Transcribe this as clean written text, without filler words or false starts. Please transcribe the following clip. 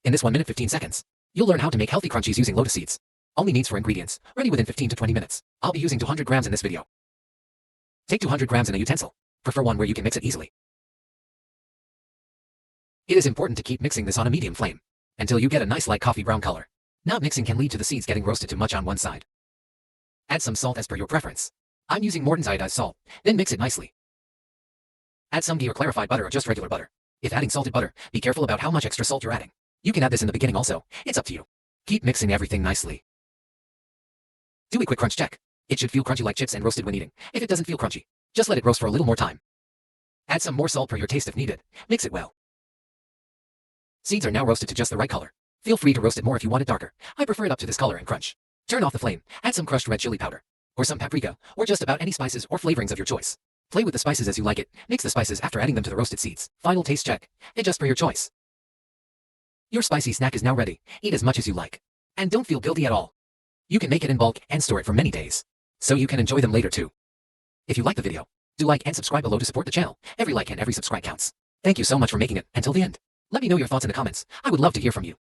In this 1 minute 15 seconds, you'll learn how to make healthy crunchies using lotus seeds. Only needs for ingredients, ready within 15 to 20 minutes. I'll be using 200 grams in this video. Take 200 grams in a utensil. Prefer one where you can mix it easily. It is important to keep mixing this on a medium flame until you get a nice light coffee brown color. Not mixing can lead to the seeds getting roasted too much on one side. Add some salt as per your preference. I'm using Morton's iodized salt, then mix it nicely. Add some ghee or clarified butter or just regular butter. If adding salted butter, be careful about how much extra salt you're adding. You can add this in the beginning also, it's up to you. Keep mixing everything nicely. Do a quick crunch check. It should feel crunchy like chips and roasted when eating. If it doesn't feel crunchy, just let it roast for a little more time. Add some more salt per your taste if needed. Mix it well. Seeds are now roasted to just the right color. Feel free to roast it more if you want it darker. I prefer it up to this color and crunch. Turn off the flame, add some crushed red chili powder, or some paprika, or just about any spices or flavorings of your choice. Play with the spices as you like it. Mix the spices after adding them to the roasted seeds. Final taste check. Adjust for your choice. Your spicy snack is now ready. Eat as much as you like. And don't feel guilty at all. You can make it in bulk and store it for many days, so you can enjoy them later too. If you like the video, do like and subscribe below to support the channel. Every like and every subscribe counts. Thank you so much for making it until the end. Let me know your thoughts in the comments. I would love to hear from you.